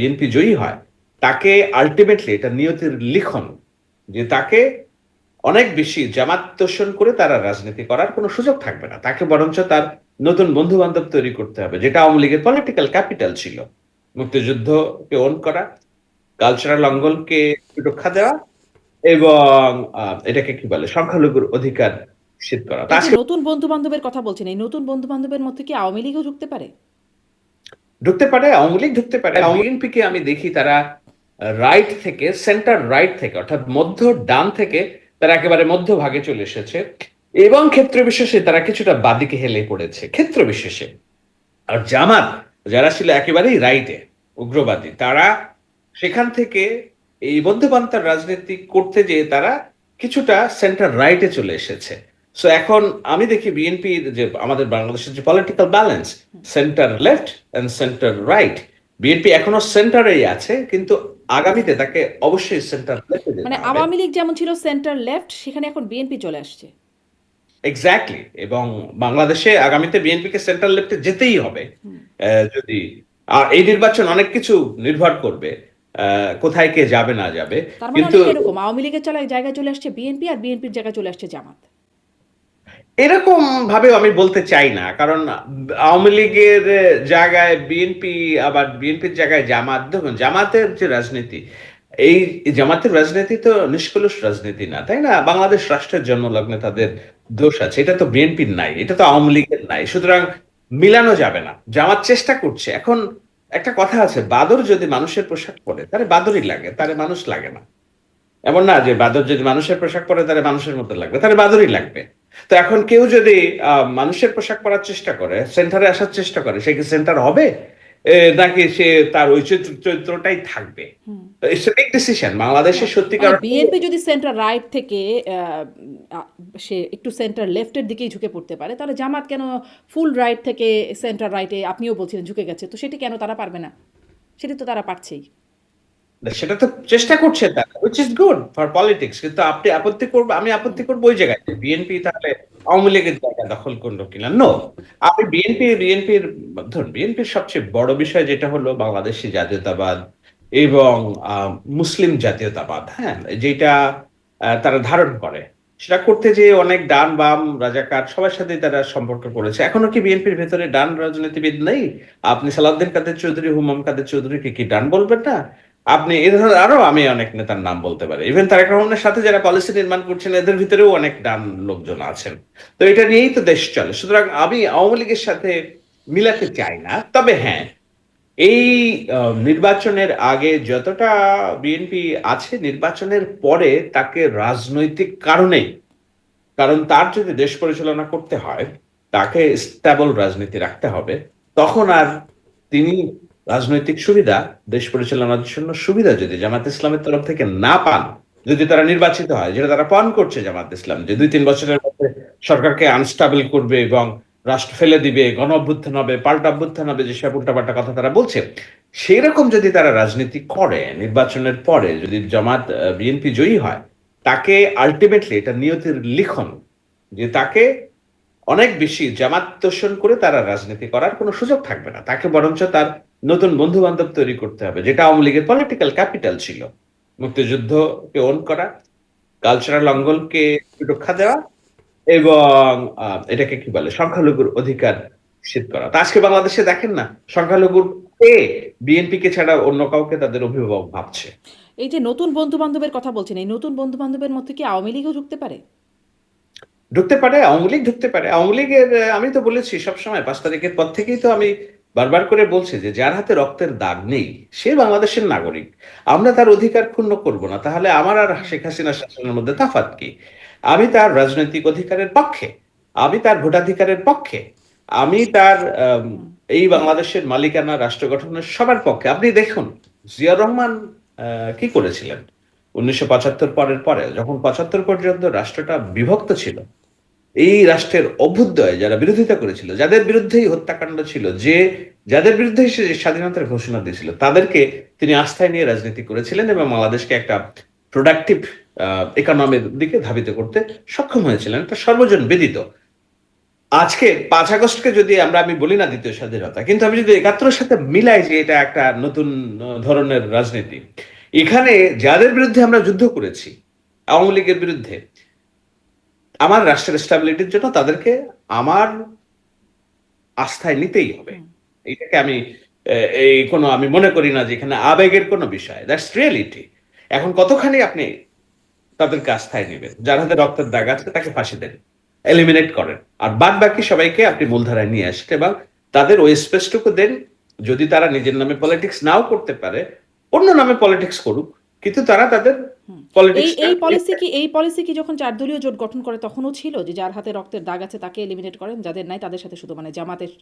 BNP জয়ী হয়, তাকে ultimately এটা নিয়তির লিখন যে তাকে অনেক বেশি জামাত তোষণ করে তারা রাজনীতি করার কোনো সুযোগ থাকবে না। তাকে বরঞ্চ তার নতুন বন্ধু-বান্ধব তৈরি করতে হবে। যেটা আওয়ামী লীগের পলিটিক্যাল ক্যাপিটাল ছিল। মুক্তিযুদ্ধকে ওন করা, কালচারাল অঙ্গনকে সুরক্ষা দেওয়া এবং এটাকে কি বলে? সংখ্যালঘুর অধিকার নিশ্চিত করা। তো এই যে আজকে নতুন বন্ধু-বান্ধবের কথা বলছেন, এই নতুন বন্ধু-বান্ধবের মধ্যে কি আওয়ামী লীগও ঢুকতে পারে? ঢুকতে পারে, আওয়ামী লীগ ঢুকতে পারে। বিএনপিকে আমি দেখি তারা রাইট থেকে সেন্টার রাইট থেকে অর্থাৎ মধ্য ডান থেকে তারা একেবারে মধ্যভাগে চলে এসেছে এবং ক্ষেত্র বিশেষে তারা কিছুটা বাদিকে হেলে পড়েছে ক্ষেত্র বিশেষে। আর জামাত যারা ছিল একেবারেই রাইটে উগ্রবাদী, তারা সেখান থেকে এই মধ্যপন্থার রাজনীতি করতে যেয়ে তারা কিছুটা সেন্টার রাইটে চলে এসেছে। সো এখন আমি দেখি বিএনপির যে আমাদের বাংলাদেশের যে political balance, centre left and centre right, BNP এখনো সেন্টারেই আছে, কিন্তু আগামীতে তাকে অবশ্যই সেন্টার লেফটে যেতে মানে হবে। আওয়ামী লীগ যেমন ছিল সেন্টার লেফট, সেখানে এখন বিএনপি চলে আসছে। এক্স্যাক্টলি। এবং বাংলাদেশে আগামীতে বিএনপিকে সেন্ট্রাল লেফটে যেতেই হবে। যদি আর এই নির্বাচন অনেক কিছু নির্ভর করবে কোথায় কে যাবে না যাবে। তার মানে কিন্তু অনেকটা এরকম, আওয়ামী লীগের জায়গায় চলে আসছে বিএনপি, আর বিএনপির জায়গায় চলে আসছে জামাত। এরকম ভাবেও আমি বলতে চাই না, কারণ আওয়ামী লীগের জায়গায় বিএনপি, আবার বিএনপির জায়গায় জামাত। দেখুন জামাতের যে রাজনীতি, এই জামাতের রাজনীতি তো নিষ্কলুষ রাজনীতি না, তাই না? বাংলাদেশ রাষ্ট্রের জন্মলগ্নে তাদের দোষ আছে, এটা তো বিএনপির নাই, এটা তো আওয়ামী লীগের নাই। সুতরাং মিলানো যাবে না। জামাত চেষ্টা করছে। এখন একটা কথা আছে, বাদর যদি মানুষের পোশাক পরে তাহলে বাদরই লাগে, তারে মানুষ লাগে না। এমন না যে বাদর যদি মানুষের পোশাক পরে তাহলে মানুষের মতো লাগবে, তাহলে বাদরই লাগবে। তো এখন কেউ যদি মানুষের পোশাক পরার চেষ্টা করে, সেন্টারে আসার চেষ্টা করে, সে কি সেন্টার হবে? নাকি সে তার ওই চরিত্রটাই থাকবে? ইটস এ বিগ ডিসিশন না, বাংলাদেশের সত্যিকার মানে অর্থে। বিএনপি যদি সেন্টার রাইট থেকে সে একটু সেন্টার লেফটের দিকেই ঝুঁকে পড়তে পারে, তাহলে জামাত কেন ফুল রাইট থেকে সেন্টার রাইটে, আপনিও বলছিলেন ঝুঁকে গেছে, তো সেটি কেন তারা পারবে না? সেটি তো তারা পারছেই। সেটা তো চেষ্টা করছে তারা, which is good for politics. কিন্তু আপনি আপত্তি করবো, আমি আপত্তি করবো ওই জায়গায় যে বিএনপি তাহলে আওয়ামী লীগের জায়গা দখল করলো কিনা। নো, আপনি বিএনপির ধরুন, বিএনপির সবচেয়ে বড় বিষয় যেটা হলো বাংলাদেশি জাতীয়তাবাদ এবং মুসলিম জাতীয়তাবাদ, হ্যাঁ, যেটা তারা ধারণ করে, সেটা করতে যে অনেক ডান বাম রাজাকার সবার সাথে তারা সম্পর্ক করেছে। এখনো কি বিএনপির ভেতরে ডান রাজনীতিবিদ নেই? আপনি সালাউদ্দিন কাদের চৌধুরী, হুমাম কাদের চৌধুরীকে কি ডান বলবেন না? আপনি এ ধরনের আরো আমি অনেক নেতার নাম বলতে পারি। ইভেন তারেক রহমানের সাথে যারা পলিসি নির্মাণ করছেন এদের ভিতরেও অনেক ডান লোকজন আছেন। তো এটা নিয়েই তো দেশ চলে। সুতরাং আমি আওয়ামী লীগের সাথে মিলাতে চাই না। তবে হ্যাঁ, এই নির্বাচনের আগে যতটা বিএনপি আছে, নির্বাচনের পরে তাকে রাজনৈতিক কারণে, কারণ তার যদি দেশ পরিচালনা করতে হয়, তাকে স্টেবল রাজনীতি রাখতে হবে। তখন আর তিনি রাজনৈতিক সুবিধা, দেশ পরিচালনার জন্য সুবিধা যদি জামাত ইসলামের তরফ থেকে না পান, যদি তারা নির্বাচিত হয়, যেটা তারা পান করছে জামাত ইসলাম, যে ২-৩ বছরের মধ্যে সরকারকে আনস্টেবল করবে এবং রাষ্ট্র ফেলে দিবে, গণ অভ্যুত্থান হবে, পাল্টা অভ্যুত্থান হবে, যেসব উল্টাপাল্টা কথা তারা বলছে, সেরকম যদি তারা রাজনীতি করে, নির্বাচনের পরে যদি জামাত বিএনপি জয়ী হয়, তাকে আল্টিমেটলি এটা নিয়তির লিখন যে তাকে অনেক বেশি জামাত তোষণ করে তারা রাজনীতি করার কোনো সুযোগ থাকবে না। তাকে বরঞ্চ তার নতুন বন্ধু-বান্ধব তৈরি করতে হবে। যেটা আওয়ামী লীগের পলিটিক্যাল ক্যাপিটাল ছিল। মুক্তিযুদ্ধকে ওন করা, কালচারাল অঙ্গনকে সুরক্ষা দেওয়া এবং এটাকে কি বলে? সংখ্যালঘুর অধিকার নিশ্চিত করা। তো আজকে বাংলাদেশে দেখেন না, সংখ্যালঘুর কে বিএনপিকে ছাড়া অন্য কাউকে তাদের অভিভাবক ভাবছে। এই যে নতুন বন্ধু-বান্ধবের কথা বলছেন, এই নতুন বন্ধু-বান্ধবের মধ্যে কি আওয়ামী লীগও ঢুকতে পারে? ঢুকতে পারে, আওয়ামী লীগ ঢুকতে পারে। আওয়ামী লীগের আমি তো বলেছি সবসময় ৫ তারিখের পর থেকেই তো আমি বারবার করে বলছি যে যার হাতে রক্তের দাগ নেই সে বাংলাদেশের নাগরিক। আমরা তার অধিকার ক্ষুণ্ণ করব না। তাহলে আমার আর শেখ হাসিনার শাসনের মধ্যে তফাৎ কি? আমি তার রাজনৈতিক অধিকারের পক্ষে। আমি তার ভোটাধিকারের পক্ষে। আমি তার এই বাংলাদেশের মালিকানা রাষ্ট্র গঠনের সবার পক্ষে। আপনি দেখুন জিয়াউর রহমান কি করেছিলেন? ১৯৭৫ পরের পরে যখন ৭৫ পর্যন্ত রাষ্ট্রটা বিভক্ত ছিল, এই রাষ্ট্রের অভ্যুদয়ে যারা বিরোধিতা করেছিল, যাদের বিরুদ্ধেই হত্যাকাণ্ড ছিল, যাদের বিরুদ্ধে সে স্বাধীনতার ঘোষণা দিয়েছিল, তাদেরকে তিনি আস্থায় নিয়ে রাজনীতি করেছিলেন এবং বাংলাদেশকে একটা প্রোডাক্টিভ ইকোনমির দিকে ধাবিত করতে সক্ষম হয়েছিলেন। এটা সর্বজন বিদিত। আজকে ৫ আগস্টকে যদি আমি বলি না দ্বিতীয় স্বাধীনতা। কিন্তু আমি যদি ৭১ এর সাথে মিলাই যে এটা একটা নতুন ধরনের রাজনীতি। এখানে যাদের বিরুদ্ধে আমরা যুদ্ধ করেছি, আওয়ামী লীগের বিরুদ্ধে, আমার রাষ্ট্রের স্ট্যাবিলিটির জন্য তাদেরকে আমার আস্থায় নিতেই হবে। হুম। এটাকে আমি এ এই কোনো আমি মনে করি না যে এখানে আবেগের কোনো বিষয়। That's reality. এখন কতখানি আপনি তাদেরকে আস্থায় নিবেন। যার হাতে রক্তের দাগ আছে তাকে ফাঁসি দেন। এলিমিনেট করেন। আর বাদবাকি সবাইকে আপনি মূলধারায় নিয়ে আসেন এবং তাদের ওই স্পেসটুকু দেন। যদি তারা নিজের নামে পলিটিক্স নাও করতে পারে, অন্য নামে পলিটিক্স করুক। কিন্তু তারা তাদের হুম। পলিটিক্সটা এই পলিসি কি যখন ৪ দলীয় জোট গঠন করে তখনও ছিল যে যার হাতে রক্তের দাগ আছে তাকে এলিমিনেট করেন, যাদের নাই তাদের সাথে শুধু মানে জামাতের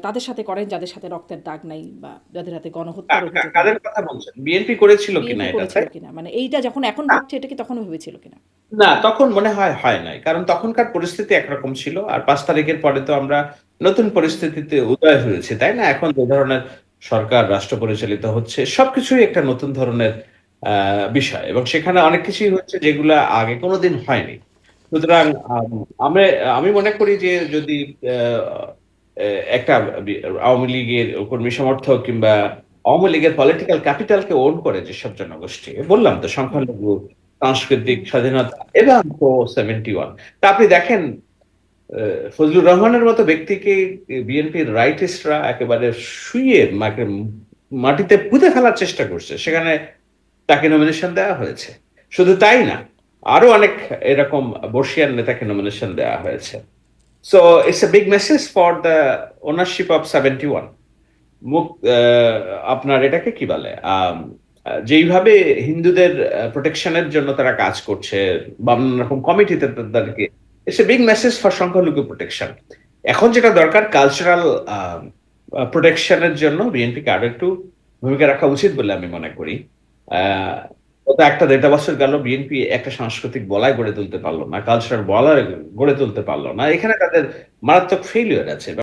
তাদের সাথে করেন যাদের সাথে রক্তের দাগ নাই বা যাদের হাতে গণহত্যার অভিযোগ নেই। কাদের কথা বলছেন? বিএনপি করেছিল কিনা বিএনপি এটা, করেছিল তাই? কিনা? মানে এইটা যখন এখন ঘটছে এটা কি তখনও ভেবেছিল কিনা? না, তখন মনে হয় নাই। কারণ তখনকার পরিস্থিতি একরকম ছিল। আর ৫ তারিখের পরে তো আমরা নতুন হুম। পরিস্থিতিতে উদয় হয়েছি, তাই না? এখন যে ধরনের সরকার রাষ্ট্র পরিচালিত হচ্ছে, সবকিছুই একটা নতুন ধরনের আ বিষয় এবং সেখানে অনেক কিছুই হচ্ছে যেগুলা আগে কোনদিন হয়নি। সুতরাং আমি আমি মনে করি যে যদি আ এ একটা বি আওয়ামী লীগের কর্মী সমর্থক কিংবা আওয়ামী লীগের পলিটিক্যাল ক্যাপিটাল কে ওন করে যেসব জনগোষ্ঠী, বললাম তো হুম। সংখ্যালঘু, সাংস্কৃতিক হুম। স্বাধীনতা এবং প্রো 71 তা আপনি দেখেন ফজলুর রহমানের মতো ব্যক্তিকে বিএনপির রাইটিস্টরা একেবারে শুইয়ে মাটিতে পুঁতে ফেলার চেষ্টা করছে। সেখানে তাকে নমিনেশন দেওয়া হয়েছে। শুধু তাই না, আরো অনেক এরকম বর্ষিয়ান নেতাকে নমিনেশন দেওয়া হয়েছে। So it's a big message for the ownership of 71. মুক আ আপনার এটাকে কি বলে? যেইভাবে হিন্দুদের প্রোটেকশন এর জন্য তারা কাজ করছে, বা নানা রকম কমিটিতে তাদেরকে it's a big message for সংখ্যালঘু প্রোটেকশন। এখন যেটা দরকার কালচারাল আ আ প্রোটেকশন এর জন্য বিএনপিকে আরো একটু ভূমিকা রাখা উচিত বলে আমি মনে করি। আ গত ১ টা ১.৫ বছর গেল বিএনপি একটা সাংস্কৃতিক বলয় গড়ে তুলতে পারল না। কালচারাল বলয় গড়ে তুলতে পারল না। এখানে তাদের মারাত্মক ফেইলিউর আছে।